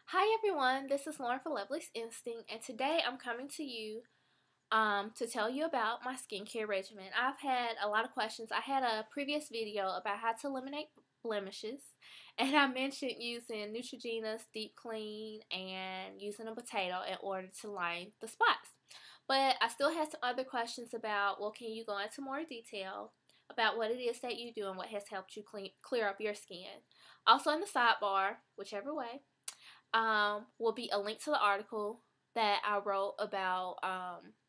Hi everyone, this is Lauren for Lovely's Instinct, and today I'm coming to you to tell you about my skincare regimen. I've had a lot of questions. I had a previous video about how to eliminate blemishes, and I mentioned using Neutrogena's Deep Clean and using a potato in order to line the spots. But I still had some other questions about, well, can you go into more detail about what it is that you do and what has helped you clear up your skin? Also in the sidebar, whichever way, will be a link to the article that I wrote about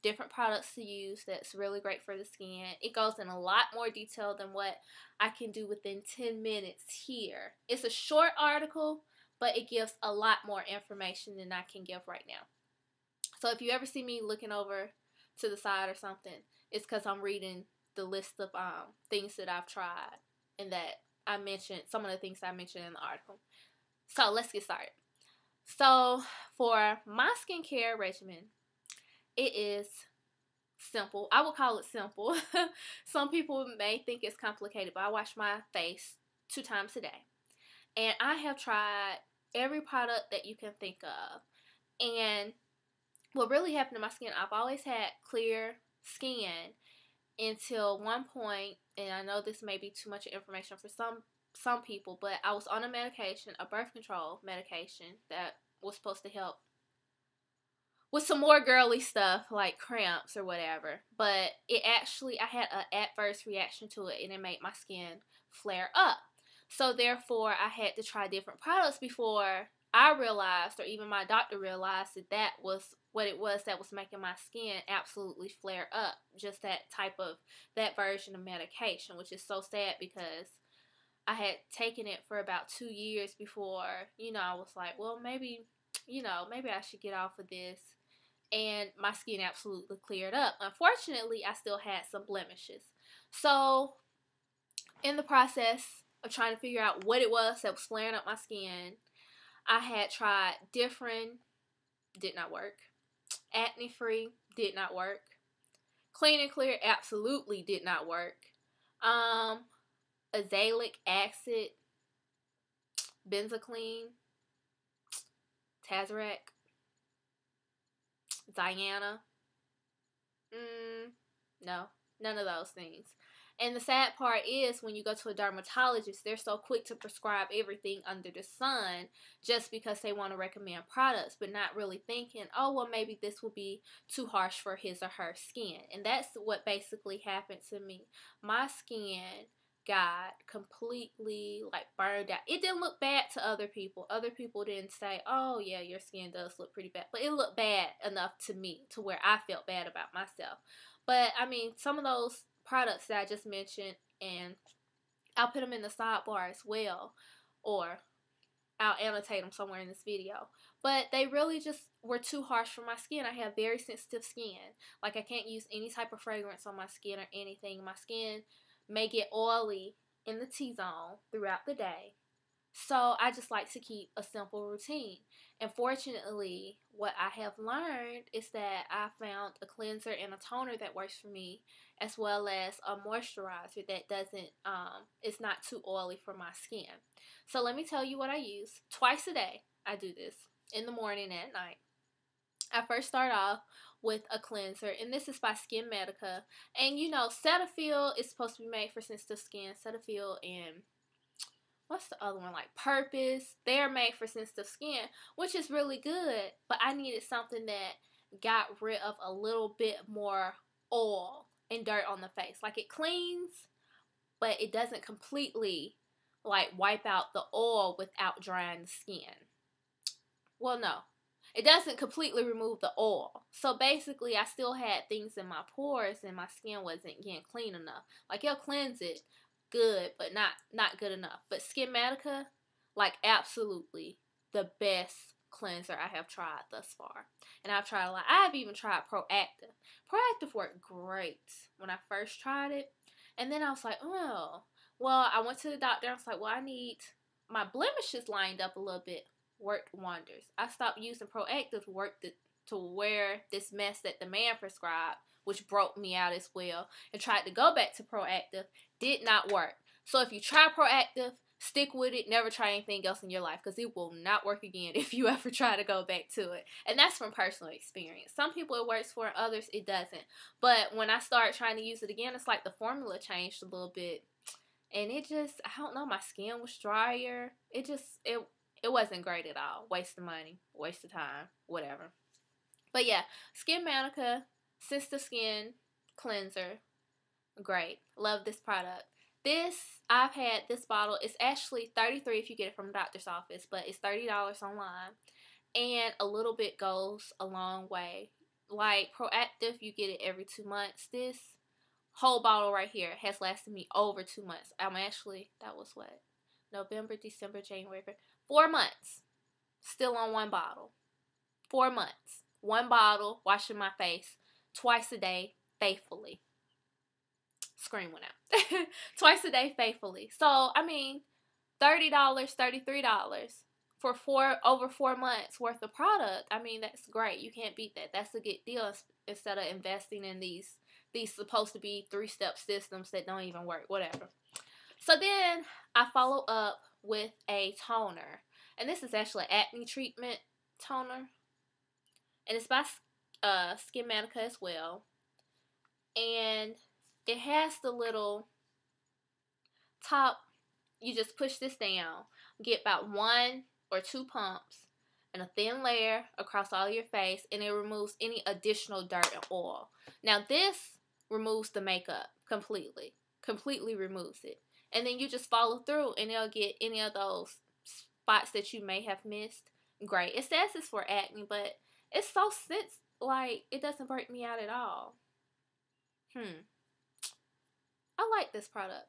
different products to use that's really great for the skin. It goes in a lot more detail than what I can do within 10 minutes here. It's a short article, but it gives a lot more information than I can give right now. So if you ever see me looking over to the side or something, it's because I'm reading the list of things that I've tried and that I mentioned, some of the things I mentioned in the article. So let's get started. So for my skincare regimen, it is simple. I would call it simple. Some people may think it's complicated, but I wash my face 2 times a day. And I have tried every product that you can think of. And what really happened to my skin, I've always had clear skin until one point, and I know this may be too much information for some people, but I was on a medication, a birth control medication that was supposed to help with some more girly stuff like cramps or whatever, but I had an adverse reaction to it and it made my skin flare up. So therefore I had to try different products before I realized, or even my doctor realized, that that was what it was that was making my skin absolutely flare up. Just that version of medication, which is so sad because I had taken it for about 2 years before, I was like, well, maybe I should get off of this. And my skin absolutely cleared up. Unfortunately, I still had some blemishes. So, in the process of trying to figure out what it was that was flaring up my skin, I had tried different, did not work. Acne free, did not work. Clean and clear, absolutely did not work. Azelaic acid, benzocaine, Tazarac, Diana. No, none of those things. And the sad part is when you go to a dermatologist, they're so quick to prescribe everything under the sun just because they want to recommend products, but not really thinking, oh, well, maybe this will be too harsh for his or her skin. And that's what basically happened to me. My skin got completely burned out. It didn't look bad to other people. Other people didn't say, oh yeah, your skin does look pretty bad, but it looked bad enough to me to where I felt bad about myself. But I mean, some of those products that I just mentioned, and I'll put them in the sidebar as well, or I'll annotate them somewhere in this video, but they really just were too harsh for my skin. I have very sensitive skin. I can't use any type of fragrance on my skin or anything. My skin may get oily in the T-zone throughout the day. So I just like to keep a simple routine. And fortunately, what I have learned is that I found a cleanser and a toner that works for me, as well as a moisturizer that it's not too oily for my skin. So let me tell you what I use. Twice a day, I do this, in the morning and at night. I first start off with a cleanser, and this is by Medica. And Cetaphil is supposed to be made for sensitive skin. Cetaphil and what's the other one, Purpose, they're made for sensitive skin, which is really good, but I needed something that got rid of a little bit more oil and dirt on the face. It cleans, but it doesn't completely wipe out the oil without drying the skin. Well, no, it doesn't completely remove the oil. So basically, I still had things in my pores and my skin wasn't getting clean enough. It'll cleanse it good, but not good enough. But Medica, absolutely the best cleanser I have tried thus far. And I've tried a lot. I've even tried Proactive. Proactive worked great when I first tried it. And then I was like, oh, well, I went to the doctor. I was like, well, I need my blemishes lined up a little bit. Worked wonders. I stopped using Proactive to wear this mess that the man prescribed, which broke me out as well, and tried to go back to Proactive. Did not work. So if you try Proactive, Stick with it. Never try anything else in your life because it will not work again if you ever try to go back to it. And that's from personal experience. Some people it works for, others it doesn't. But when I start trying to use it again, it's like the formula changed a little bit. And it just, I don't know, my skin was drier. It wasn't great at all. Waste of money, waste of time, whatever. But yeah, Skin Medica Sensitive Skin Cleanser. Great. Love this product. I've had this bottle. It's actually $33 if you get it from a doctor's office, but it's $30 online. And a little bit goes a long way. Like Proactive, you get it every 2 months. This whole bottle right here has lasted me over 2 months. That was what? November, December, January, 4 months. Still on one bottle. 4 months. One bottle, washing my face twice a day, faithfully. Screen went out. Twice a day, faithfully. So, I mean, $30, $33 for over 4 months worth of product. I mean, that's great. You can't beat that. That's a good deal instead of investing in these supposed to be 3-step systems that don't even work, whatever. So then I follow up with a toner. And this is actually an acne treatment toner. And it's by Skin Medica as well. And it has the little top. You just push this down. Get about 1 or 2 pumps and a thin layer across all your face. And it removes any additional dirt and oil. Now this removes the makeup completely. Completely removes it. And then you just follow through and it'll get any of those spots that you may have missed. Great. It says it's for acne, but it's so like it doesn't break me out at all. I like this product.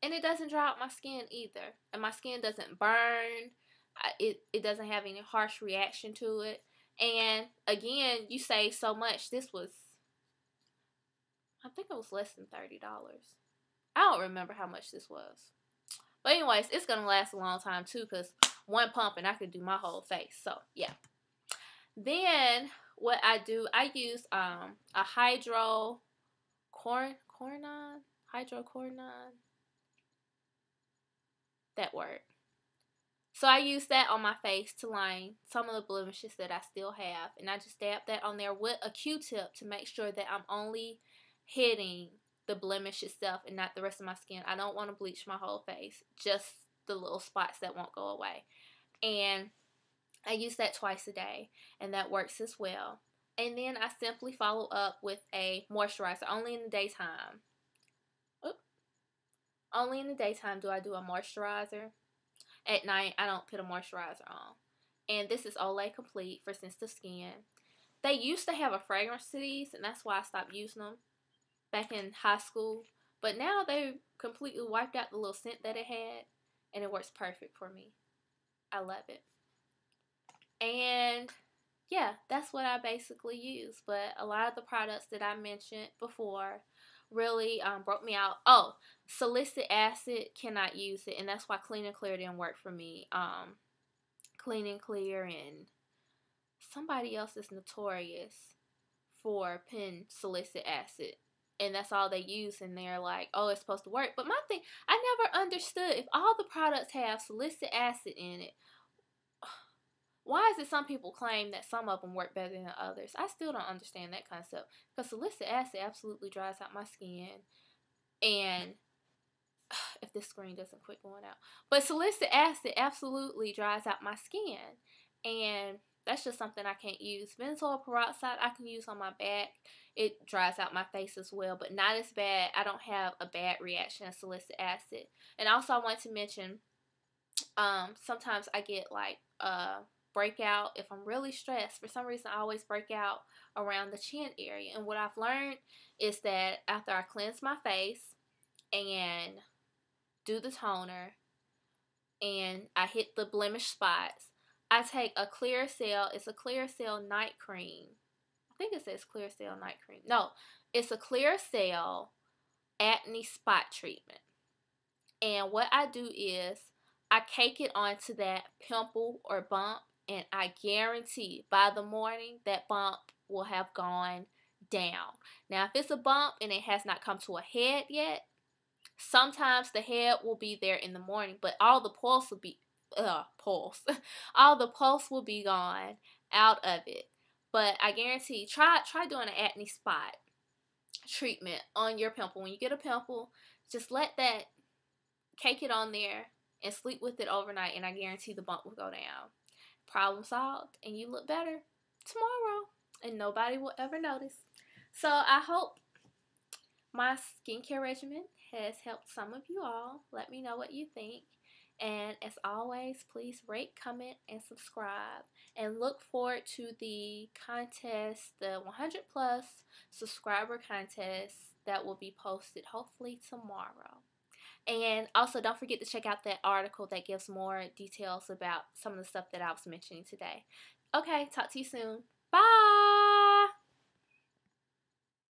And it doesn't dry out my skin either. And my skin doesn't burn. It doesn't have any harsh reaction to it. And again, you save so much. This was, I think it was less than $30. I don't remember how much this was. But anyways, it's going to last a long time too. Because 1 pump and I could do my whole face. So, yeah. Then, what I do, I use a hydroquinone. That word. So I use that on my face to line some of the blemishes that I still have. And I just dab that on there with a Q-tip to make sure that I'm only hitting the blemish itself and not the rest of my skin. I don't want to bleach my whole face. Just the little spots that won't go away. And I use that twice a day. And that works as well. And then I simply follow up with a moisturizer. Only in the daytime. Only in the daytime do I do a moisturizer. At night, I don't put a moisturizer on. And this is Olay Complete for sensitive skin. They used to have a fragrance to these, and that's why I stopped using them back in high school. But now they completely wiped out the little scent that it had, and it works perfect for me. I love it. And yeah, that's what I basically use. But a lot of the products that I mentioned before really broke me out. Oh, salicylic acid, cannot use it, and that's why Clean and Clear didn't work for me. Clean and Clear and somebody else is notorious for putting salicylic acid, and that's all they use, and they're like, oh, it's supposed to work. But my thing, I never understood, if all the products have salicylic acid in it, why is it some people claim that some of them work better than others? I still don't understand that concept. Because salicylic acid absolutely dries out my skin. And if this screen doesn't quit going out. But salicylic acid absolutely dries out my skin. And that's just something I can't use. Benzoyl peroxide I can use on my back. It dries out my face as well. But not as bad. I don't have a bad reaction to salicylic acid. And also I want to mention, sometimes I get like breakout if I'm really stressed. For some reason I always break out around the chin area, and what I've learned is that after I cleanse my face and do the toner and I hit the blemish spots, I take a Clearasil. It's a Clearasil night cream. I think it says Clearasil night cream. No, it's a Clearasil acne spot treatment. And what I do is I cake it onto that pimple or bump, and I guarantee by the morning that bump will have gone down. Now, if it's a bump and it has not come to a head yet, Sometimes the head will be there in the morning, but all the pulse will be all the pulse will be gone out of it. But I guarantee, try doing an acne spot treatment on your pimple. When you get a pimple, just let that, cake it on there and sleep with it overnight, and I guarantee the bump will go down. Problem solved, and you look better tomorrow, and nobody will ever notice. So I hope my skincare regimen has helped some of you all. Let me know what you think. And as always, please rate, comment, and subscribe. And look forward to the contest, the 100 plus subscriber contest that will be posted hopefully tomorrow. And also, don't forget to check out that article that gives more details about some of the stuff that I was mentioning today. Okay, talk to you soon. Bye!